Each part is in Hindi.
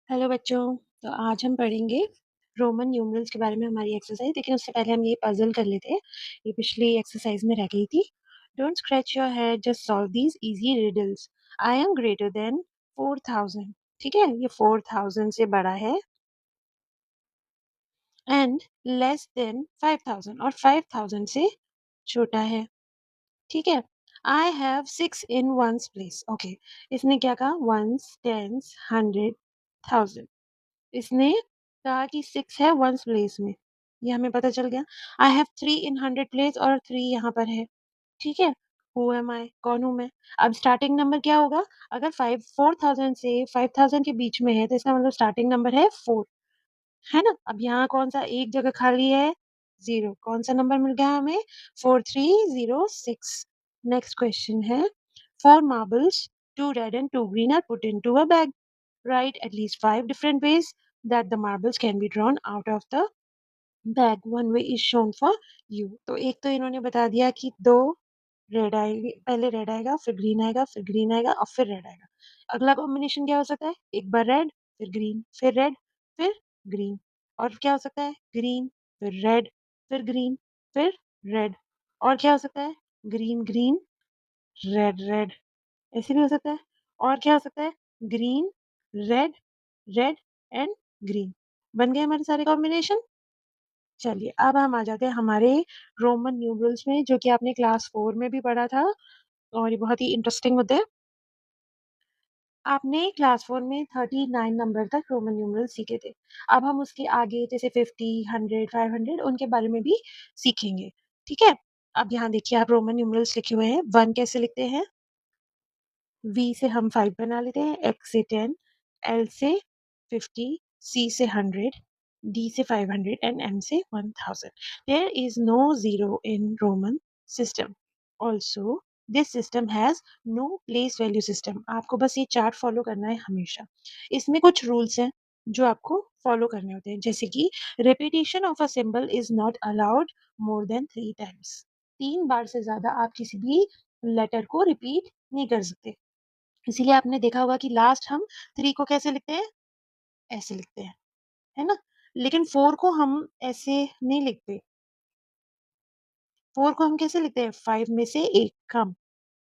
हेलो बच्चों। तो आज हम पढ़ेंगे रोमन न्यूमरल्स के बारे में हमारी एक्सरसाइज। लेकिन उससे पहले हम ये पजल कर लेते हैं। ये पिछली एक्सरसाइज में रह गई थी। Don't scratch your head, just solve these easy riddles. I am greater then 4000। ठीक है, ये 4000 से बड़ा है एंड लेस देन 5000 और 5000 से छोटा है। ठीक है। I have 6 in ones place. Okay, इसने क्या कहा? Ones, tens, 100, 1000। इसने कहा कि 6 है वन्स प्लेस में, ये हमें पता चल गया। आई हैव 3 इन 100 प्लेस और 3 यहाँ पर है। ठीक है। हु एम आई? कौन हूँ मैं? अब स्टार्टिंग नंबर क्या होगा? अगर 4000 से 5000 के बीच में है तो इसका मतलब स्टार्टिंग नंबर है 4, है ना? अब यहाँ कौन-सा एक जगह खाली है? 0। कौन-सा नंबर मिल गया हमें? 4306। नेक्स्ट क्वेश्चन है, 4 marbles, 2 red and 2 green are put into a bag. Write at least 5 different ways that the marbles can be drawn out of the bag. One way is shown for you. तो एक तो इन्होंने बता दिया कि 2 रेड आएगी, पहले रेड आएगा, फिर ग्रीन आएगा, फिर ग्रीन आएगा और फिर रेड आएगा। अगला कॉम्बिनेशन क्या हो सकता है? एक बार रेड, फिर ग्रीन, फिर रेड, फिर ग्रीन। और क्या हो सकता है? ग्रीन, फिर रेड, फिर ग्रीन, फिर रेड। और क्या हो सकता है? Green, green, red, red. ऐसे भी हो सकता है। और क्या हो सकता है? Green, red, red and green. बन गए हमारे सारे कॉम्बिनेशन। चलिए अब हम आ जाते हैं हमारे रोमन न्यूमरल्स में, जो कि आपने क्लास 4 में भी पढ़ा था और ये बहुत ही इंटरेस्टिंग होते हैं। आपने क्लास 4 में 39 नंबर तक रोमन न्यूमरल सीखे थे। अब हम उसके आगे जैसे 50, 100, 500 उनके बारे में भी सीखेंगे। ठीक है। अब यहाँ देखिए, आप रोमन न्यूमरल्स लिखे हुए हैं। 1 कैसे लिखते हैं? V से हम 5 बना लेते हैं, X से 10, L से 50, C से 100, D से 500 and M से 1000. There is no zero in Roman system. Also, this system has no place value system. आपको बस ये चार्ट फॉलो करना है हमेशा। इसमें कुछ रूल्स हैं जो आपको फॉलो करने होते हैं, जैसे कि repetition of a symbol is not allowed more than 3 times. 3 बार से ज्यादा आप किसी भी लेटर को रिपीट नहीं कर सकते। इसीलिए आपने देखा होगा कि लास्ट हम 3 को कैसे लिखते हैं? ऐसे लिखते हैं, है ना? लेकिन 4 को हम ऐसे नहीं लिखते। 4 को हम कैसे लिखते हैं? 5 में से 1 कम।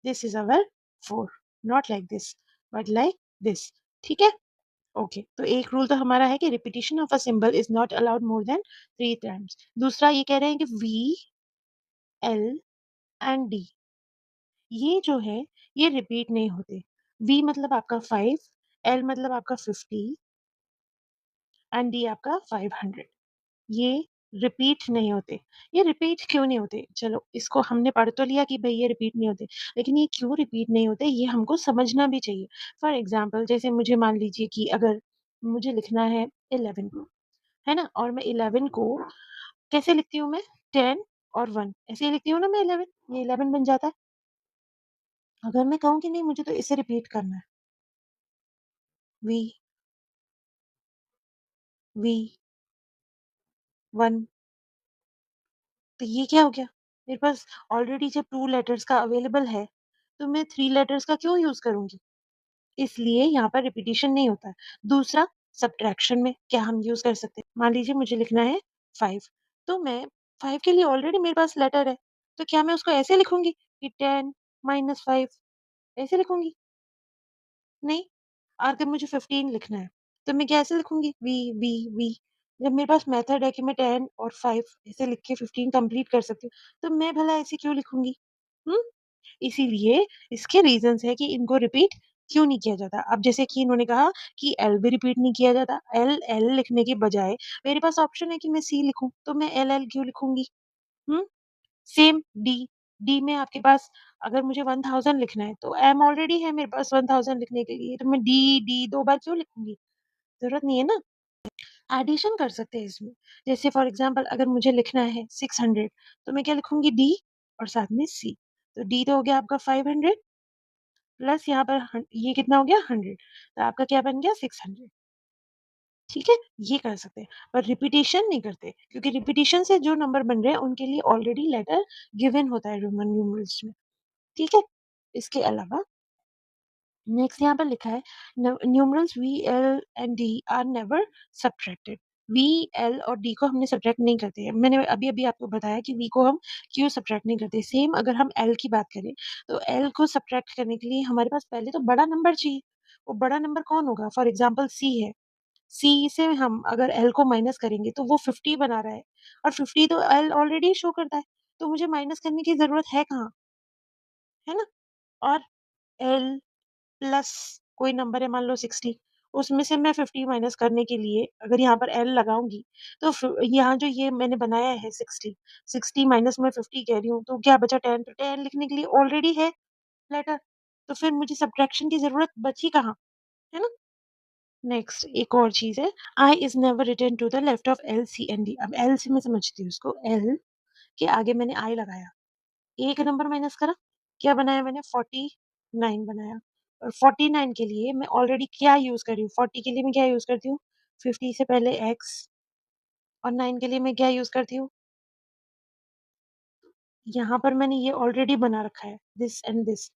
This is our 4, not like this, but like this. ठीक है? ओके, तो एक रूल तो हमारा है कि repetition of a symbol is not allowed more than 3 times. दूसरा ये कह रहे हैं कि वी, एल एंड डी, ये जो है, ये रिपीट नहीं होते। वी मतलब आपका 5, एल मतलब आपका 50 एंड डी आपका 500। ये रिपीट नहीं होते। ये रिपीट क्यों नहीं होते? चलो, इसको हमने पढ़ तो लिया कि भई ये रिपीट नहीं होते, लेकिन ये क्यों रिपीट नहीं होते ये हमको समझना भी चाहिए। फॉर एग्ज़ाम्पल जैसे मुझे मान लीजिए कि अगर मुझे लिखना है 11 को, है ना? और मैं 11 को कैसे लिखती हूँ मैं? 10 और 1 ऐसे ही लिखती हूँ ना मैं 11, ये 11 बन जाता है। अगर मैं कहूँ कि नहीं मुझे तो इसे रिपीट करना है, वी, वी, 1, तो ये क्या हो गया? मेरे पास ऑलरेडी जब 2 लेटर्स का अवेलेबल है, तो मैं 3 लेटर्स का क्यों यूज़ करूँगी? इसलिए यहाँ पर रिपिटिशन नहीं होता है। दूसरा, सब्ट्रैक्शन में क्या हम यूज़ कर सकते हैं? मान लीजिए मुझे लिखना है 5, तो मैं 5 के लिए ऑलरेडी मेरे पास लेटर है, तो क्या मैं उसको ऐसे लिखूँगी कि 10 माइनस 5 ऐसे लिखूँगी? नहीं। अगर मुझे 15 लिखना है, तो मैं कैसे लिखूँगी? V, V, V. जब मेरे पास मेथड है कि मैं 10 और 5 ऐसे लिख के 15 कंप्लीट कर सकती हूँ, तो मैं भला ऐसे क्यों लिखूँगी? हुँ? इसीलिए इसके रीज़न्स हैं कि इनको रिपीट क्यों नहीं किया जाता। अब जैसे कि इन्होंने कहा कि एल भी रिपीट नहीं किया जाता। एल, एल लिखने के बजाय मेरे पास ऑप्शन है कि मैं सी लिखूँ, तो मैं एल, एल क्यों लिखूँगी? हुँ? सेम डी, डी में आपके पास अगर मुझे 1000 लिखना है, तो एम ऑलरेडी है मेरे पास 1000 लिखने के लिए, तो मैं डी, डी 2 बार क्यों लिखूँगी? ज़रूरत नहीं है ना। एडिशन कर सकते हैं इसमें। जैसे फॉर एग्ज़ाम्पल अगर मुझे लिखना है 600, तो मैं क्या लिखूँगी? डी और साथ में सी। तो डी तो हो गया आपका 500 प्लस यहाँ पर ये कितना हो गया? 100, तो आपका क्या बन गया? 600। ठीक है? ये कर सकते हैं, पर रिपिटिशन नहीं करते, क्योंकि रिपिटिशन से जो नंबर बन रहे हैं उनके लिए ऑलरेडी लेटर गिवन होता है रोमन न्यूमरल्स में। ठीक है? इसके अलावा नेक्स्ट यहाँ पर लिखा है numerals V L and D R never subtracted. V L और डी को हमने सब्ट्रैक्ट नहीं करते हैं। मैंने अभी अभी आपको बताया कि वी को हम क्यों सब्ट्रैक्ट नहीं करते। सेम अगर हम एल की बात करें तो एल को सब्ट्रैक्ट करने के लिए हमारे पास पहले तो बड़ा नंबर चाहिए। वो बड़ा नंबर कौन होगा? फॉर एग्जाम्पल सी है। सी से हम अगर एल को माइनस करेंगे तो वो 50 बना रहा है और 50 तो एल ऑलरेडी शो करता है, तो मुझे माइनस करने की जरूरत है कहाँ? है ना? और एल प्लस कोई नंबर है मान लो 60, उसमें से मैं 50 माइनस करने के लिए अगर यहाँ पर एल लगाऊंगी तो यहाँ जो ये मैंने बनाया है 60 माइनस में 50 कह रही हूँ तो क्या बचा 10, तो 10 लिखने के लिए ऑलरेडी है लेटर, तो फिर मुझे सब्ट्रैक्शन की जरूरत बची कहाँ? है ना? नेक्स्ट एक और चीज है, I is never return to the left of L C and D. अब एल से मैं समझती हूँ उसको, एल के आगे मैंने आई लगाया, एक नंबर माइनस करा, क्या बनाया मैंने? 49 बनाया। और 49 के लिए मैं ऑलरेडी क्या यूज कर रही हूँ? 40 के लिए मैं क्या यूज करती हूँ? 50 से पहले एक्स, और 9 के लिए मैं क्या यूज करती हूँ? यहाँ पर मैंने ये ऑलरेडी बना रखा है, this and this,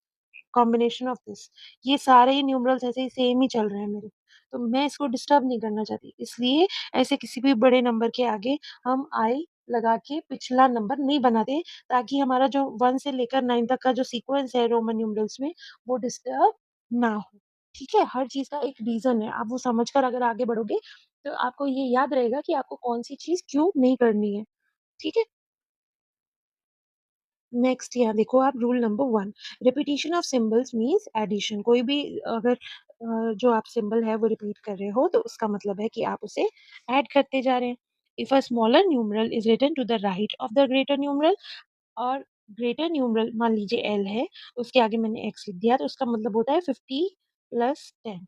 combination of this. ये सारे ही न्यूमरल्स ऐसे ही सेम ही चल रहे हैं मेरे, तो मैं इसको डिस्टर्ब नहीं करना चाहती, इसलिए ऐसे किसी भी बड़े नंबर के आगे हम आई लगा के पिछला नंबर नहीं बनाते, ताकि हमारा जो 1 से लेकर 9 तक का जो सीक्वेंस है रोमन न्यूमरल्स में वो डिस्टर्ब ना हो। ठीक है? हर चीज़ का एक रीज़न है, आप वो समझकर अगर आगे बढ़ोगे तो आपको ये याद रहेगा कि आपको कौन-सी चीज़ क्यों नहीं करनी है। ठीक है? नेक्स्ट यहाँ देखो आप, rule number 1, repetition of symbols means addition. कोई भी अगर जो आप सिंबल है वो रिपीट कर रहे हो तो उसका मतलब है कि आप उसे ऐड करते जा रहे हैं। If a smaller numeral is written to the right of the greater numeral, और ग्रेटर न्यूमरल मान लीजिए एल है, उसके आगे मैंने एक्स लिख दिया तो उसका मतलब होता है 50 प्लस 10,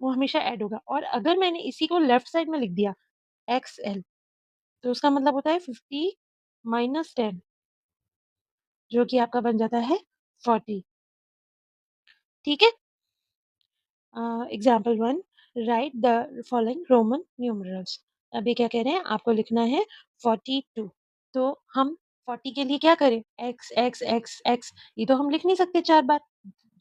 वो हमेशा ऐड होगा। और अगर मैंने इसी को लेफ्ट साइड में लिख दिया एक्स एल, तो उसका मतलब होता है 50 माइनस 10, जो कि आपका बन जाता है 40। ठीक है? Example 1, right the following Roman numerals. अब ये क्या कह रहे हैं? आपको लिखना है 42। तो हम 40 के लिए क्या करें? एक्स एक्स एक्स एक्स, ये तो हम लिख नहीं सकते 4 बार,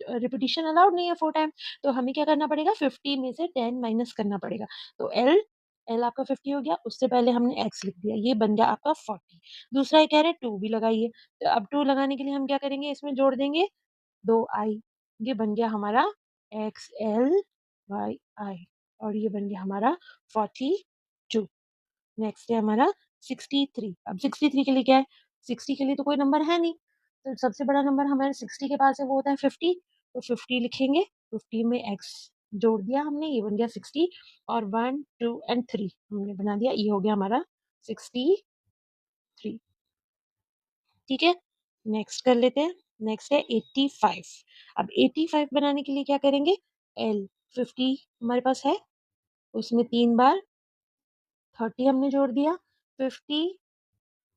रिपीटिशन अलाउड नहीं है 4 टाइम। तो हमें क्या करना पड़ेगा? 50 में से 10 माइनस करना पड़ेगा। तो एल एल आपका 50 हो गया, उससे पहले हमने एक्स लिख दिया, ये बन गया आपका 40। दूसरा ये कह रहे हैं 2 भी लगाइए, तो अब 2 लगाने के लिए हम क्या करेंगे? इसमें जोड़ देंगे 2 आई, ये बन गया हमारा एक्स एल वाई आई, और ये बन गया हमारा 42। नेक्स्ट है हमारा 63। अब 63 के लिए क्या है? 60 के लिए तो कोई नंबर है नहीं, तो सबसे बड़ा नंबर हमारे 60 के पास है वो होता है 50, तो 50 लिखेंगे, 50 में एक्स जोड़ दिया हमने, ये बन गया 60, और 1 2 एंड 3 हमने बना दिया, ये हो गया हमारा 63। ठीक है? नेक्स्ट कर लेते हैं। नेक्स्ट है 85। अब 85 बनाने के लिए क्या करेंगे? एल 50 हमारे पास है, उसमें 3 बार 30 हमने जोड़ दिया, 50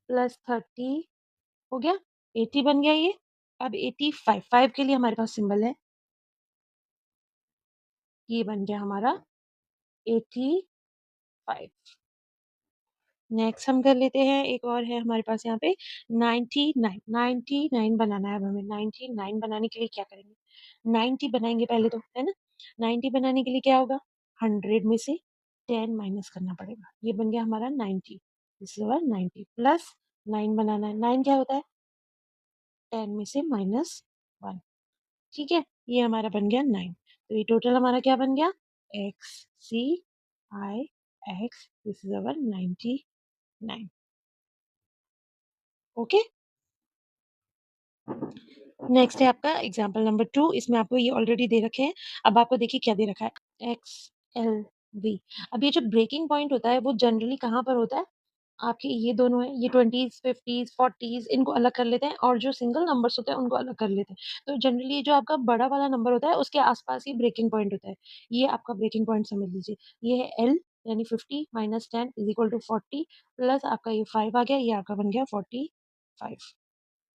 प्लस 30 हो गया 80 बन गया ये। अब 85 5 के लिए हमारे पास सिंबल है, ये बन गया हमारा 85। नेक्स्ट हम कर लेते हैं, एक और है हमारे पास यहाँ पे 99। 99 बनाना है अब हमें। 99 बनाने के लिए क्या करेंगे? 90 बनाएंगे पहले तो, है ना? 90 बनाने के लिए क्या होगा? 100 में से 10 माइनस करना पड़ेगा, ये बन गया हमारा 90। दिस इज अवर 90 प्लस 9 बनाना है। 9 क्या होता है? 10 में से माइनस 1। ठीक है? ये हमारा बन गया 9। तो ये टोटल हमारा क्या बन गया? X C I X, this is our 99। Okay? Next है आपका एग्जाम्पल नंबर 2। इसमें आपको ये ऑलरेडी दे रखे हैं। अब आपको देखिए क्या दे रखा है, एक्स एल वी। अब ये जो ब्रेकिंग पॉइंट होता है वो जनरली कहाँ पर होता है? आपके ये दोनों है, ये 20s 50s 40s, इनको अलग कर लेते हैं, और जो सिंगल नंबर्स होते हैं उनको अलग कर लेते हैं। तो जनरली जो आपका बड़ा वाला नंबर होता है उसके आसपास ही ब्रेकिंग पॉइंट होता है। ये आपका ब्रेकिंग पॉइंट समझ लीजिए, ये है एल, यानी 50 minus 10 is equal to 40, plus आपका ये 5 आ गया, ये आपका बन गया 45।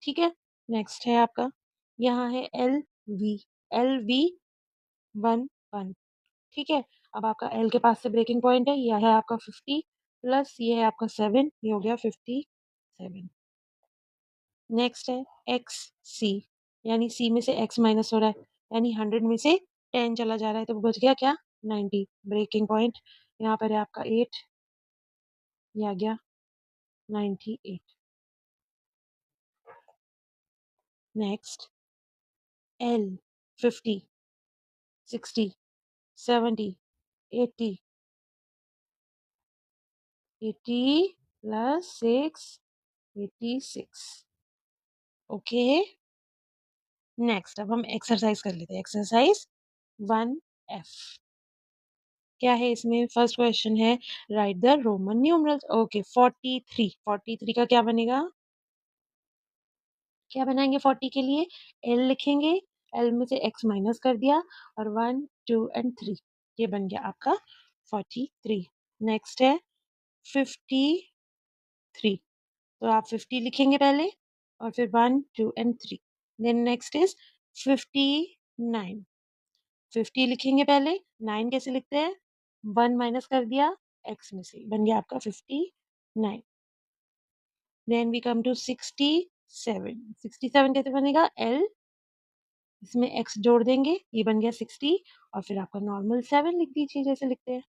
ठीक है? नेक्स्ट है आपका, यहाँ है एल वी 1 1। ठीक है? अब आपका एल के पास से ब्रेकिंग पॉइंट है, यह है आपका 50 प्लस ये है आपका 7, ये हो गया 57। नेक्स्ट है एक्स सी, यानी सी में से एक्स माइनस हो रहा है, यानी 100 में से 10 चला जा रहा है तो बच गया क्या 90। ब्रेकिंग पॉइंट यहाँ पर है आपका 8, ये आ गया 98। Next L 50 60 70 80 80 plus 6 86। Okay, next अब हम एक्सरसाइज कर लेते हैं। एक्सरसाइज 1F क्या है इसमें? फर्स्ट क्वेश्चन है right the Roman numerals. Okay 43, 43 का क्या बनेगा? क्या बनाएंगे 40 के लिए? L लिखेंगे, L में से x माइनस कर दिया और 1 2 एंड 3, ये बन गया आपका 43। नेक्स्ट है 53, तो आप 50 लिखेंगे पहले और फिर 1 2 एंड 3। देन नेक्स्ट इज 59, 50 लिखेंगे पहले, 9 कैसे लिखते हैं? 1 माइनस कर दिया x में से, बन गया आपका 59। देन वी कम टू 67, 67 कैसे बनेगा? L इसमें x जोड़ देंगे, ये बन गया 60 और फिर आपका नॉर्मल 7 लिख दीजिए जैसे लिखते हैं।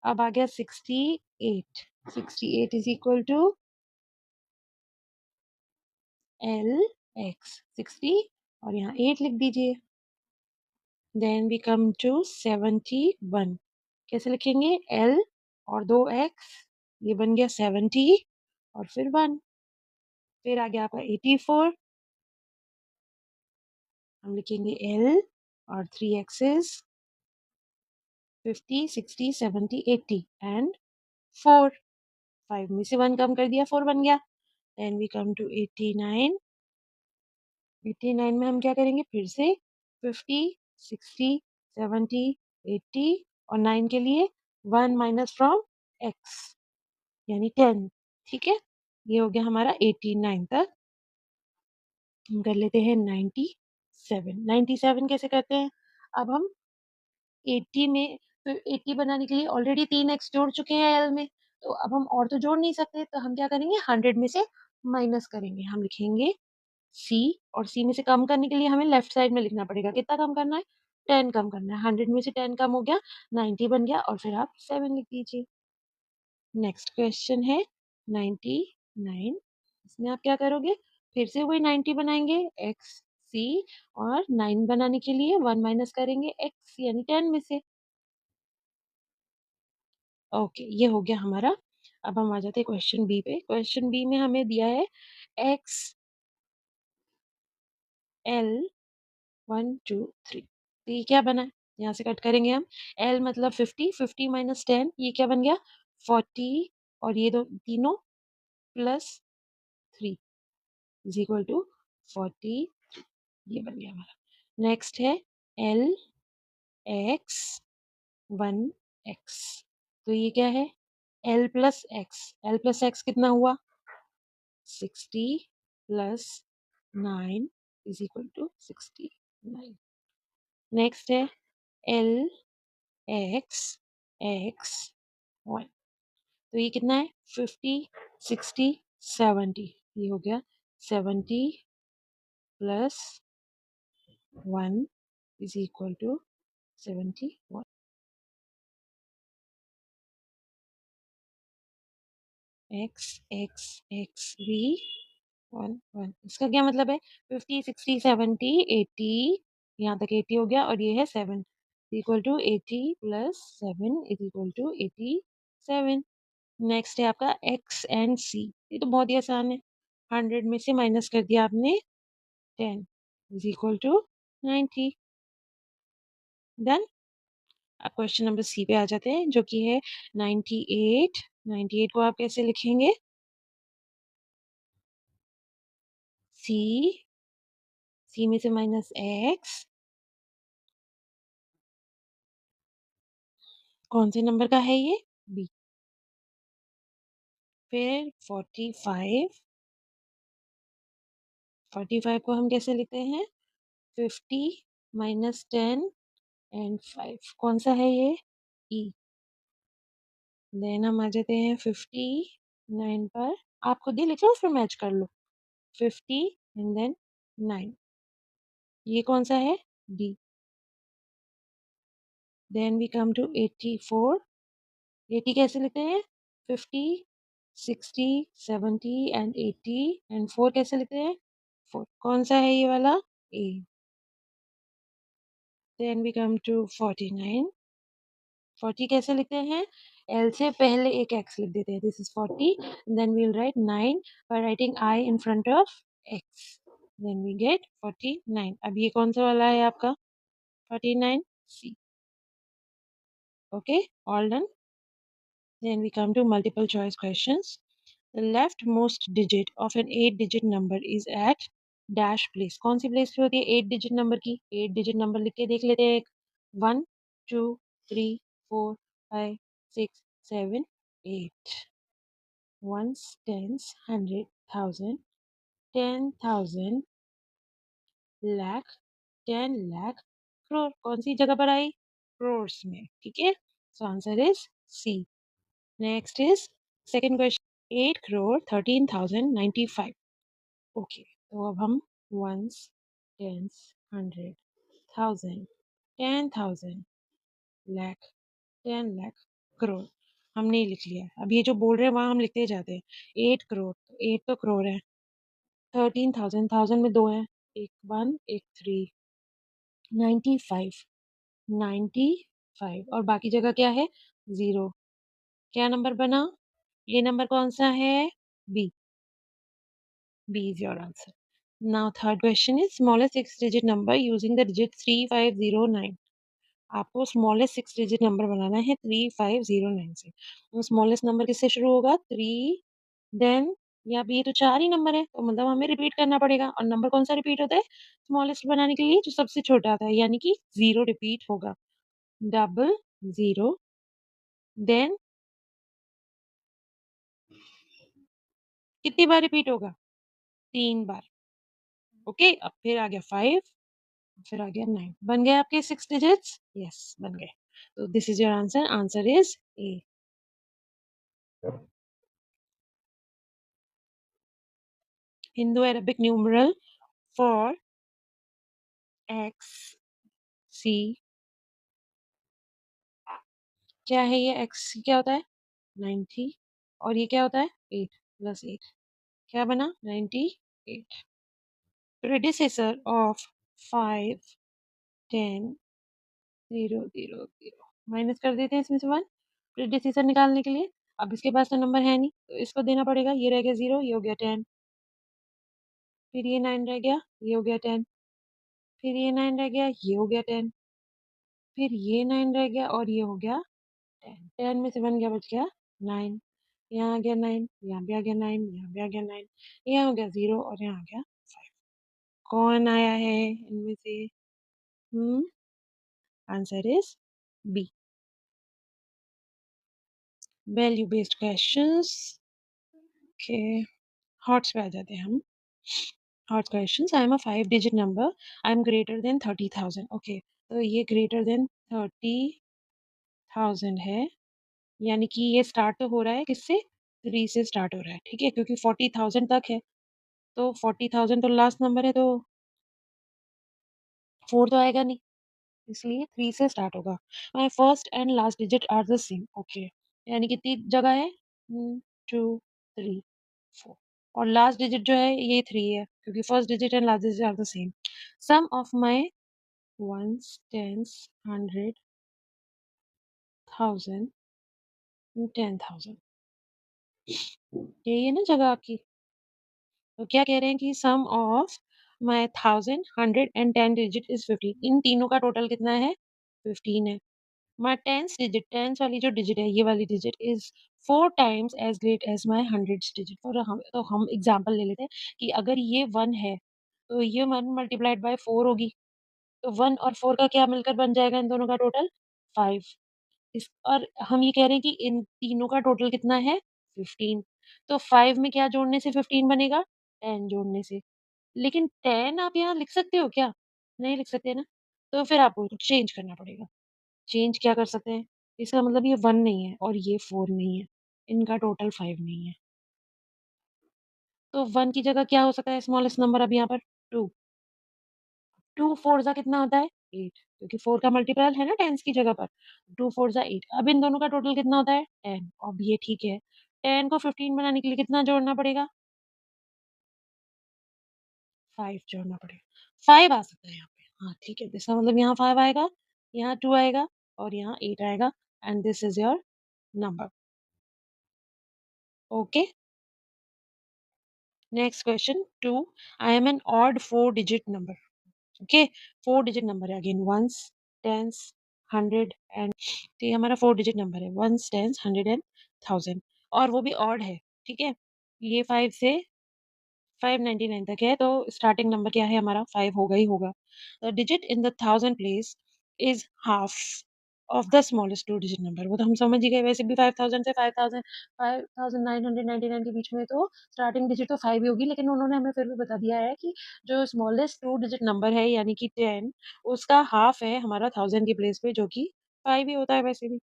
अब आ गया 68, 68 is equal to L x 60 और यहाँ 8 लिख दीजिए। देन वी कम टू 71, कैसे लिखेंगे? L और 2x, ये बन गया 70 और फिर 1। फिर आ गया आपका 84, हम लिखेंगे L और 3x's 50 60 70 80 एंड 4, 5 में से 1 कम कर दिया 4 बन गया। देन वी कम टू 89, 89 में हम क्या करेंगे? फिर से 50 60 70 80 और 9 के लिए 1 माइनस फ्रॉम x यानी 10। ठीक है, ये हो गया हमारा 89 तक। हम कर लेते हैं 97, 97 कैसे करते हैं? अब हम 80 में, तो 80 बनाने के लिए ऑलरेडी 3x जोड़ चुके हैं L में, तो अब हम और तो जोड़ नहीं सकते, तो हम क्या करेंगे? 100 में से माइनस करेंगे। हम लिखेंगे C और C में से कम करने के लिए हमें लेफ्ट साइड में लिखना पड़ेगा। कितना कम करना है? 10 कम करना है। 100 में से 10 कम हो गया, 90 बन गया और फिर आप 7 लिख दीजिए। नेक्स्ट क्वेश्चन है 99, इसमें आप क्या करोगे? फिर से वही 90 बनाएंगे, x c और 9 बनाने के लिए 1 माइनस करेंगे x यानी 10 में से। ओके, ये हो गया हमारा। अब हम आ जाते हैं क्वेश्चन बी पे। क्वेश्चन बी में हमें दिया है x l 1 2 3, तो ये क्या बना? यहाँ से कट करेंगे हम। l मतलब 50, 50 माइनस 10, ये क्या बन गया? 40 और ये दो तीनों प्लस 3 इज इक्वल टू 40, ये बन गया हमारा। नेक्स्ट है L x 1 x, तो ये क्या है? L plus x, L plus x कितना हुआ? 60 plus 9 is equal to 69। Next है L x x 1, तो ये कितना है? 50 60 70, ये हो गया 70 plus 1 is equal to 71। x x x v 1 1, इसका क्या मतलब है? 50 60 70 80, यहाँ तक 80 हो गया और ये है 7 equal to 80 plus 7 is equal to 87। Next है आपका x एंड c, ये तो बहुत ही आसान है। 100 में से माइनस कर दिया आपने 10 इज इक्वल टू 90। डन। अब क्वेश्चन नंबर सी पे आ जाते हैं जो कि है 98, 98 को आप कैसे लिखेंगे? सी, सी में से माइनस एक्स, कौन से नंबर का है ये? बी। फिर 45, 45 को हम कैसे लिखते हैं? 50 माइनस 10 एंड 5, कौन सा है ये? ई। देन हम आ जाते हैं 59 पर, आप खुद ही लिख लो फिर मैच कर लो। 50 एंड देन 9, ये कौन सा है? D. Then we come to 84। 80 कैसे लिखते हैं? 50, 60, 70 एंड 80 एंड 4 कैसे लिखते हैं? 4। कौन सा है ये वाला? A. Then we come to 49। 40 कैसे लिखते हैं? एल से पहले एक एक्स लिख देते हैं। This is 40। Then we will write 9 by writing I in front of X. Then we get 49। अब ये कौन सा वाला है आपका? 49 सी। Okay, all done. Then we come to multiple choice questions. The leftmost digit of an 8-digit number is at dash place. कौन सी place पे होती है 8 digit number की? 8 digit number लिख के देख लेते हैं। 1, 2, 3, 4, 5, 6, 7, 8. Ones, tens, hundred, thousand, 10,000, lakh, 10 lakh, crore। कौन सी जगह पर आई? Crores में। ठीक है, so answer is C. Next is second question. 8 crore 13,095. Okay, तो अब हम ones, tens, hundred, thousand, 10,000, lakh, 10 lakh, crore हमने लिख लिया। अब ये जो बोल रहे हैं वहां हम लिखते जाते हैं। 8 करोड़, 8 तो करोड़ है। 13,000, थाउजेंड में दो है, एक 1, एक 3, 95, 95 और बाकी जगह क्या है? 0। क्या नंबर बना? ये नंबर कौन सा है? B. B is your answer. Now third question is smallest six digit number using the digit 3509. आपको smallest six digit number बनाना है 3509 से। तो smallest number किससे शुरू होगा? 3, then या ये तो चार ही नंबर है तो मतलब हमें रिपीट करना पड़ेगा। और नंबर कौन सा रिपीट होता है स्मॉलेस्ट बनाने के लिए? जो सबसे छोटा था, यानी कि 0 रिपीट होगा। डबल 0, देन कितनी बार रिपीट होगा? 3 बार। ओके, अब फिर आ गया 5, फिर आ गया 9। बन गए आपके 6 डिजिट्स? यस, बन गए। तो this is your answer. Answer is A. Hindu Arabic numeral for X C. क्या है ये? एक्स क्या होता है? 90। और ये क्या होता है? 8 प्लस 8। क्या बना? 98। Predecessor of 5, 10, 0, 0, 0। माइनस कर देते हैं इसमें से 1 प्रेडिसेसर निकालने के लिए। अब इसके पास तो नंबर है नहीं तो इसको देना पड़ेगा। ये रह गया 0, ये हो गया 10, फिर ये 9 रह गया, ये हो गया 10, फिर ये 9 रह गया, ये हो गया 10, फिर ये 9 रह गया और ये हो गया 10। 10 में से 1 क्या बच गया? 9। यहाँ आ गया 9, यहाँ भी आ गया 9, यहाँ भी आ गया 9, यहाँ हो गया 0 और यहाँ आ गया 5। कौन आया है इनमें से? Answer is B. Value based questions. Okay, HOTS पे आ जाते हैं हम। HOT questions. I am a 5 digit number, I am greater than 30,000। Okay, तो ये ग्रेटर देन 30,000 है, यानी कि ये स्टार्ट तो हो रहा है किससे? 3 से स्टार्ट हो रहा है। ठीक है, क्योंकि 40,000 तक है तो 40,000 तो लास्ट नंबर है तो 4 तो आएगा नहीं, इसलिए 3 से स्टार्ट होगा। My first and last digit are the same. Okay, यानी कितनी जगह है? 2, 3, 4 और लास्ट डिजिट जो है ये 3 है, क्योंकि first digit and last digit are the same. Sum of my ones, tens, hundred, thousand, 10,000। यही है ना जगह आपकी? तो क्या कह रहे हैं कि sum of my 1000, 100 and 10 digit is 15। इन तीनों का टोटल कितना है? 15 है। माय टेंस डिजिट, टेंस वाली जो डिजिट है, ये वाली digit is 4 times as great as my hundreds digit. और हम एग्जांपल ले लेते हैं कि अगर ये 1 है तो ये 1 मल्टीप्लाइड बाय 4 होगी। तो 1 और 4 का क्या मिलकर बन जाएगा इन दोनों का टोटल? 5। इस और हम ये कह रहे हैं कि इन तीनों का टोटल कितना है? 15। तो 5 में क्या जोड़ने से 15 बनेगा? 10 जोड़ने से। लेकिन 10 आप यहाँ लिख सकते हो क्या? नहीं लिख सकते ना। तो फिर आपको चेंज करना पड़ेगा। चेंज क्या कर सकते हैं? इसका मतलब ये 1 नहीं है और ये 4 नहीं है। इनका टोटल 5 नहीं है। तो 1 की जगह क्या हो सकता है स्मॉलेस्ट नंबर अब यहाँ पर? 2। 2 4 जा कितना होता है? 8 क्योंकि 4 का मल्टीपल है ना टेंस की जगह पर। 2 4 ज़ा 8। अब इन दोनों का टोटल कितना होता है? 10। अब ये ठीक है। 10 को 15 बनाने के लिए कितना जोड़ना पड़ेगा? 5 जोड़ना पड़ेगा। 5 आ सकता है यहाँ पे। हाँ, ठीक है। तो इसका मतलब यहाँ 5 आएगा, यहाँ 2 आएगा और यहाँ 8 आएगा and this is your number. Okay? Next question 2 I am an odd 4 digit number. Okay? 4 digit number है अगेन वन्स, टेन्स, 100 एंड तो ये हमारा 4 डिजिट नंबर है। वन्स, टेन्स, 100 एंड 1000 और वो भी ऑड है। ठीक है? ये 5 से 599 तक है तो स्टार्टिंग नंबर क्या है हमारा 5 होगा ही होगा। The digit in the thousand place is half of the smallest 2 digit number. वो तो हम समझ ही गए वैसे भी 5000 से 5999 के बीच में तो स्टार्टिंग डिजिट तो 5 ही होगी लेकिन उन्होंने हमें फिर भी बता दिया है कि जो स्मॉलेस्ट 2 डिजिट नंबर है यानी कि 10 उसका हाफ है हमारा 1000 की प्लेस पे जो कि 5 ही होता है वैसे भी।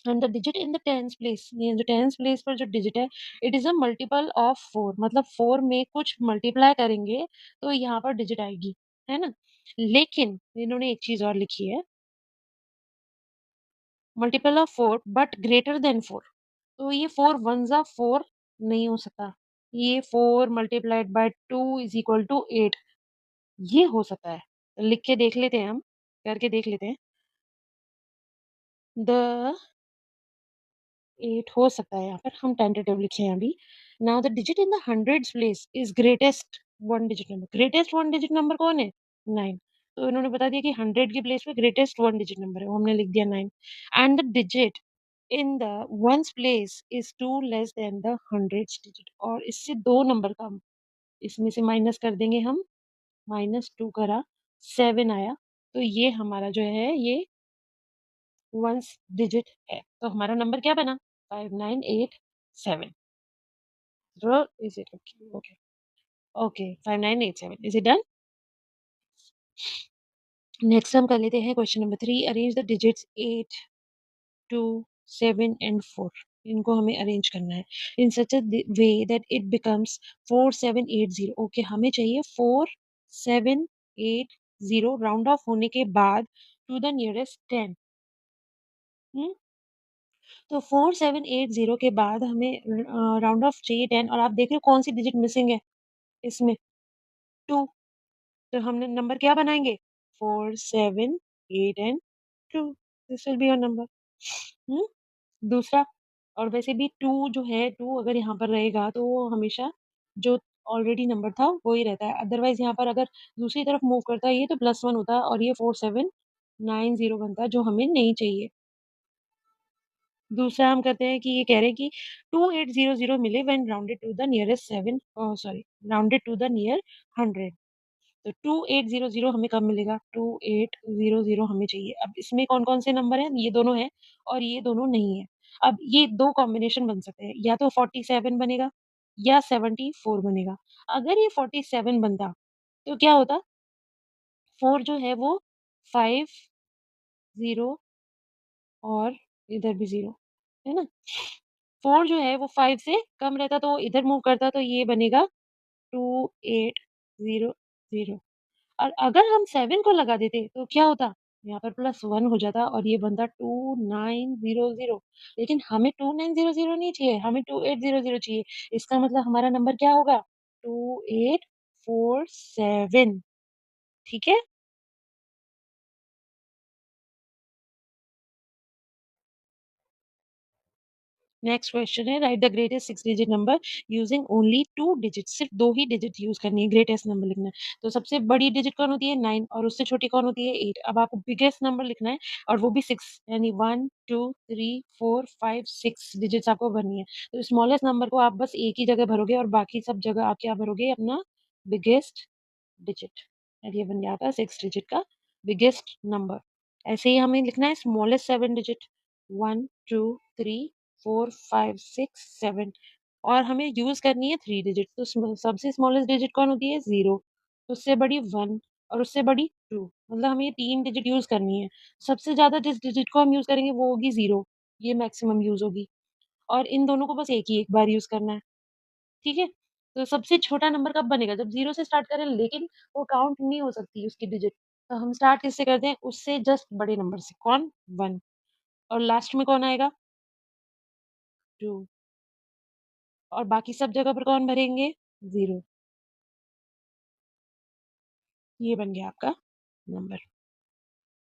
And the digit in the tens place ये जो टेंस प्लेस पर जो डिजिट है it is a multiple of 4 मतलब 4 में कुछ मल्टीप्लाई करेंगे तो यहाँ पर डिजिट आएगी है ना। लेकिन इन्होंने एक चीज और लिखी है multiple of 4 but greater than 4 तो ये 4 वन जा 4 नहीं हो सकता। ये 4 multiplied by 2 is equal to 8 ये हो सकता है। लिख के देख लेते हैं हम करके देख लेते हैं। द 8 हो सकता है यहाँ पर हम टेंटेटिव लिखे हैं अभी। Now the digit in the hundreds place is greatest one digit number. Greatest one digit number कौन है? 9। तो इन्होंने बता दिया कि 100 की प्लेस पे ग्रेटेस्ट वन डिजिट नंबर है वो हमने लिख दिया 9 and the digit in the ones place is 2 less than the hundreds digit और इससे 2 नंबर कम। इसमें से माइनस कर देंगे हम -2 करा 7 आया तो ये हमारा जो है ये वंस डिजिट है। तो हमारा नंबर क्या बना? 5987। So is it okay? Okay. Okay. 5987. Is it done? Next हम कर लेते हैं question number 3 arrange the digits 8 2 7 and 4 इनको हमें अरेंज करना है in such a way that it becomes 4780। Okay हमें चाहिए 4780 राउंड ऑफ होने के बाद टू द नियरेस्ट 10। तो 4780 के बाद हमें राउंड ऑफ चाहिए 10 और आप देख रहे हो कौन सी डिजिट मिसिंग है इसमें 2। तो हमने नंबर क्या बनाएंगे 4 7 8 and 2 this will be your number. Hmm दूसरा और वैसे भी 2 जो है 2 अगर यहाँ पर रहेगा तो वो हमेशा जो ऑलरेडी नंबर था वो ही रहता है अदरवाइज यहाँ पर अगर दूसरी तरफ मूव करता है ये तो +1 होता है और ये 4790 बनता है जो हमें नहीं चाहिए। दूसरा हम कहते हैं कि ये कह रहे हैं कि 2800 मिले when rounded to the nearest 7 sorry rounded to the near 100। तो 2800 हमें कब मिलेगा? 2800 हमें चाहिए। अब इसमें कौन-कौन से नंबर हैं? ये दोनों हैं और ये दोनों नहीं है। अब ये 2 कॉम्बिनेशन बन सकते हैं, या तो 47 बनेगा या 74 बनेगा। अगर ये 47 बनता, तो क्या होता? 4 जो है वो 5 0 और इधर भी 0, है ना? 4 जो है वो 5 से कम रहता तो इधर मूव करता तो ये बनेगा 2800 और अगर हम 7 को लगा देते तो क्या होता? यहाँ पर +1 हो जाता और ये बनता 2900 लेकिन हमें 2900 नहीं चाहिए, हमें 2800 चाहिए। इसका मतलब हमारा नंबर क्या होगा? 2847 ठीक है? नेक्स्ट क्वेश्चन है right the greatest 6 digit number using only 2 digit सिर्फ 2 ही डिजिट यूज करनी है ग्रेटेस्ट नंबर लिखना है। तो सबसे बड़ी डिजिट कौन होती है 9 और उससे छोटी कौन होती है 8। अब आपको बिगेस्ट नंबर लिखना है और वो भी 6 यानी 1 2 3 4 5 6 डिजिट्स आपको भरनी है। तो स्मॉलेस्ट नंबर को आप बस एक ही जगह भरोगे और बाकी सब जगह आप क्या भरोगे अपना बिगेस्ट डिजिट और ये बन गया आपका 6 डिजिट का बिगेस्ट नंबर। ऐसे ही हमें लिखना है स्मॉलेस्ट 7 डिजिट 1 2 3 4 5 6 7 और हमें यूज करनी है 3 डिजिट। तो सबसे स्मॉलेस्ट डिजिट कौन होती है 0 उससे बड़ी 1 और उससे बड़ी 2 मतलब हमें ये 3 डिजिट यूज करनी है। सबसे ज्यादा जिस डिजिट को हम यूज करेंगे वो होगी 0 ये मैक्सिमम यूज होगी और इन दोनों को बस एक ही एक बार यूज करना है। ठीक है? तो सबसे छोटा नंबर कब बनेगा? जब 0 से स्टार्ट करें लेकिन वो काउंट नहीं हो सकती उसकी डिजिट। तो हम स्टार्ट किससे करते हैं? उससे जस्ट बड़े नंबर से। कौन? 1। और लास्ट में कौन आएगा? 2। और बाकी सब जगह पर कौन भरेंगे? 0। ये बन गया आपका नंबर।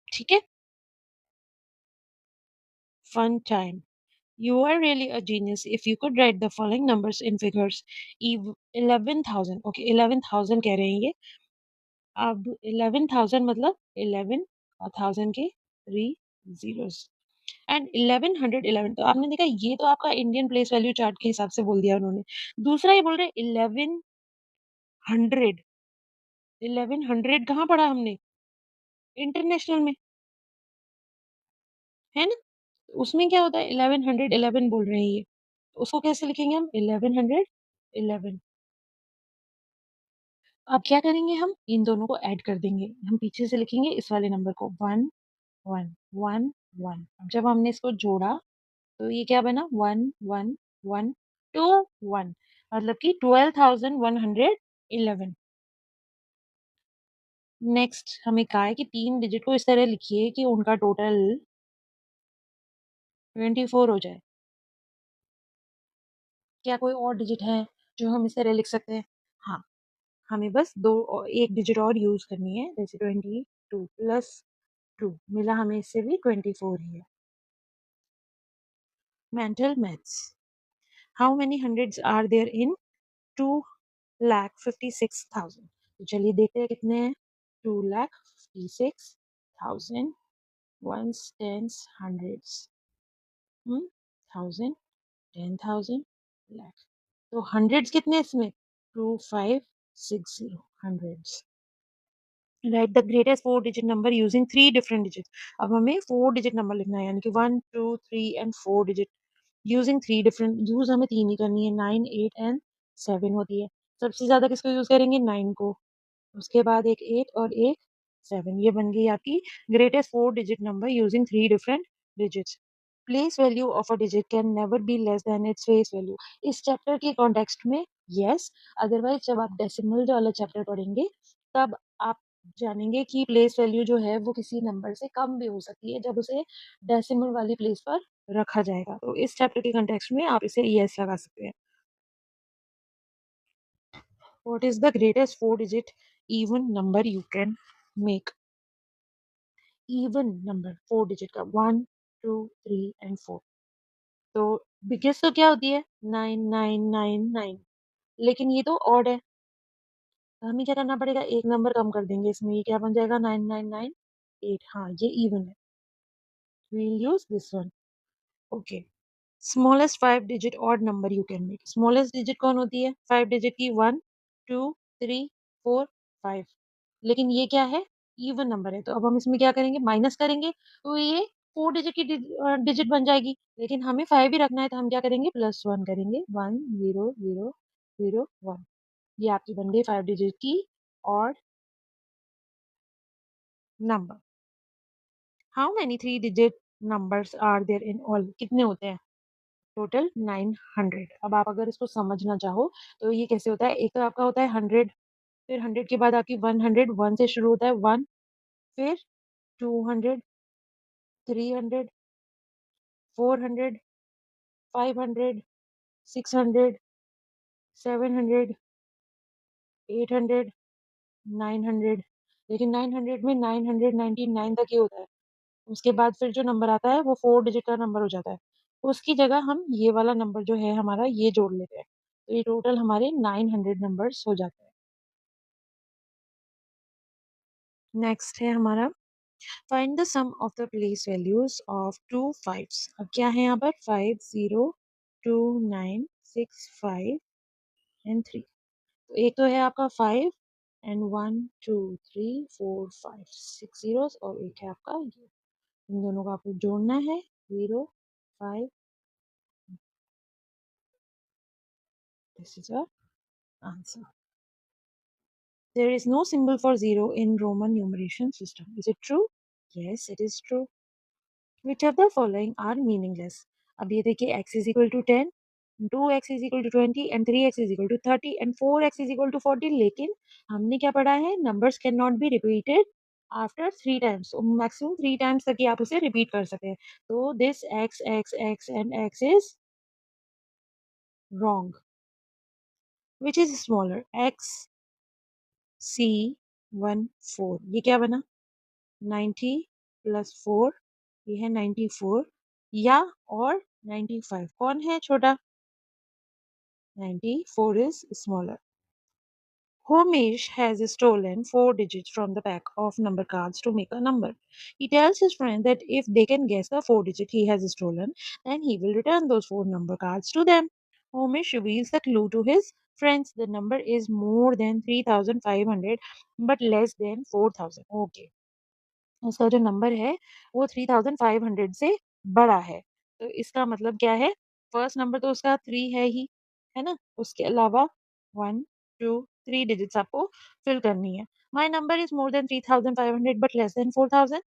ठीक है? Fun time. You are really a genius if you could write the following numbers in figures. 11,000, okay, 11,000 कह रहे हैं ये। अब 11,000 मतलब 11 और 1000 के 3 zeros एंड 1111। तो आपने देखा, ये तो आपका इंडियन प्लेस वैल्यू चार्ट के हिसाब से बोल दिया उन्होंने। दूसरा ये बोल रहे 1100। 1100 कहाँ पढ़ा हमने? इंटरनेशनल में, है ना? उसमें क्या होता है? 1111 बोल रहे हैं ये। उसको कैसे लिखेंगे हम? 1111। अब क्या करेंगे हम? इन दोनों को ऐड कर देंगे। हम पीछे से लिखेंगे इस वाले नंबर को 1 1 1 1। अब जब हमने इसको जोड़ा तो ये क्या बना? 1 1 1 2 1, मतलब कि 12,111। नेक्स्ट हमें कहा है कि 3 डिजिट को इस तरह लिखिए कि उनका टोटल 24 हो जाए। क्या कोई और डिजिट है जो हम इस तरह लिख सकते हैं? हाँ, हमें बस 1 डिजिट और यूज़ करनी है, जैसे 22 प्लस 2 मिला हमें, इससे भी 24 ही है। Mental maths. How many hundreds are there in 2,56,000? तो चलिए देखते हैं कितने हैं। 2,56,000 ones, tens, hundreds, thousand, 10,000, lakh. तो हंड्रेड्स कितने हैं इसमें? 2,560 hundreds. Right the greatest 4 digit number using 3 different digit. अब हमें 4 डिजिट नंबर लिखना है, यानी कि 1 2 3 and 4 digit using 3 different. Use हमें 3 ही करनी है, 9 8 एंड 7 होती है। सबसे ज्यादा किसको यूज करेंगे? 9 को। उसके बाद एक 8 और एक 7। ये बन गई आपकी greatest 4 digit number using 3 different digits. Place value of a digit can never be less than its face value. इस चैप्टर के कॉन्टेक्स्ट में यस, अदरवाइज जब आप डेसिमल जो वाला चैप्टर पढ़ेंगे तब आप जानेंगे कि प्लेस वैल्यू जो है वो किसी नंबर से कम भी हो सकती है जब उसे डेसिमल वाली प्लेस पर रखा जाएगा। तो इस चैप्टर के कॉन्टेक्स्ट में आप इसे यस लगा सकते हैं। What is the greatest 4 digit even number you can make? Even number 4 digit का 1 2 3 एंड 4। तो बिगेस्ट तो क्या होती है? 9999। लेकिन ये तो ऑड है, तो हमें क्या करना पड़ेगा? एक नंबर कम कर देंगे इसमें। ये क्या बन जाएगा? 9998। हाँ, ये इवन है। we'll use this one. Okay. Smallest 5 digit odd number you can make. Smallest digit कौन होती है? 5 डिजिट की 1 2 3 4 5। लेकिन ये क्या है? इवन नंबर है, तो अब हम इसमें क्या करेंगे? माइनस करेंगे, तो ये 4 डिजिट की डिजिट बन जाएगी। लेकिन हमें 5 ही रखना है, तो हम क्या करेंगे? प्लस 1 करेंगे। 1 0 0 0 1। ये आपकी बन गई 5 डिजिट की odd number. How many 3 digit numbers are there in all? कितने होते हैं टोटल? 900। अब आप अगर इसको समझना चाहो तो ये कैसे होता है? एक तो आपका होता है 100, फिर 100 के बाद आपकी 100, 1 से शुरू होता है 1, फिर 200, 300, 400, 500, 600, 700, 800, 900। लेकिन 900 में 999 तक ही होता है। उसके बाद फिर जो नंबर आता है वो 4 डिजिट का नंबर हो जाता है। उसकी जगह हम ये वाला नंबर जो है हमारा, ये जोड़ लेते हैं। तो ये टोटल हमारे 900 नंबर्स हो जाते हैं। नेक्स्ट है हमारा find the sum of the place values of two fives. अब क्या है यहाँ पर? 5 0 2 9 6 5 एंड 3। तो एक तो है आपका 5 एंड 1 2 3 4 5 6 जीरोस, और एक है आपका ये। इन दोनों को आपको जोड़ना है। 0 5। This is a answer. There is no symbol for zero in Roman numeration system. Is it true? Yes, it is true. Which of the following are meaningless? अब ये देखिए, x is equal to 10, 2x is equal to 20 and 3x is equal to 30 and 4x is equal to 40। लेकिन हमने क्या पढ़ा है? Numbers cannot be repeated after 3 times, maximum 3 times तक ही आप उसे रिपीट कर सकते हैं। तो this x, x, x and x is wrong. Which is smaller, x, c, 1, 4। ये क्या बना? 90 प्लस 4, ये है 94, या और 95, कौन है छोटा? 94 is smaller. Homish has stolen 4 digits from the pack of number cards to make a number. He tells his friend that if they can guess the 4 digit he has stolen, then he will return those 4 number cards to them. Homish reveals the clue to his friends. The number is more than 3,500 but less than 4,000. Okay. उसका जो नंबर है वो 3,500 से बड़ा है। तो इसका मतलब क्या है? फर्स्ट नंबर तो उसका 3 है ही, है ना? उसके अलावा 1, 2, 3 डिजिट्स आपको फिल करनी है। My number is more than 3,500 but less than 4,000।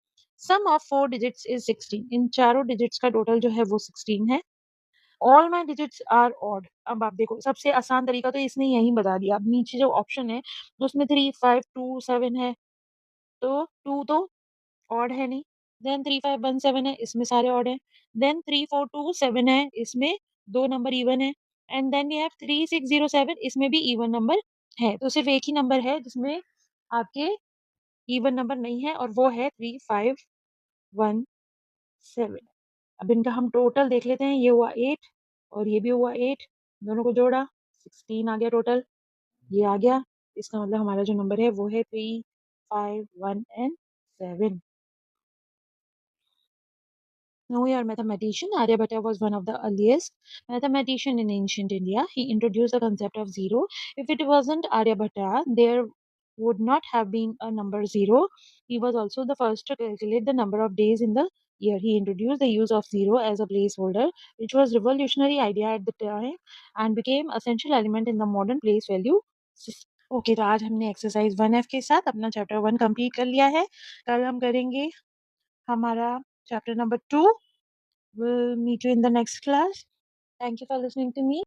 Sum of 4 digits is 16। इन चारों डिजिट्स का टोटल जो है वो 16 है। All my digits are odd. अब आप देखो, सबसे आसान तरीका तो इसने यही बता दिया। अब नीचे जो ऑप्शन है उसमें 3, 5, 2, 7 है, तो 2 तो ऑड है नहीं। देन 3517 है, इसमें सारे ऑड हैं। देन 3427 है, इसमें 2 नंबर इवन है। एंड देन वी हैव 3607, इसमें भी इवन नंबर है। तो सिर्फ एक ही नंबर है जिसमें आपके इवन नंबर नहीं है और वो है 3517। अब इनका हम टोटल देख लेते हैं। ये हुआ 8 और ये भी हुआ 8, दोनों को जोड़ा 16 आ गया टोटल। ये आ गया। इसका मतलब हमारा जो नंबर है वो है 3, 5, 1 and 7। Now we are mathematician. Aryabhatta was one of the earliest mathematician in ancient India. He introduced the concept of zero. If it wasn't Aryabhatta, there would not have been a number zero. He was also the first to calculate the number of days in the year. He introduced the use of zero as a placeholder, which was revolutionary idea at the time and became essential element in the modern place value system. Okay, तो आज हमने एक्सरसाइज 1F के साथ अपना चैप्टर 1 कंप्लीट कर लिया है। कल हम करेंगे हमारा chapter number 2. We'll meet you in the next class. Thank you for listening to me.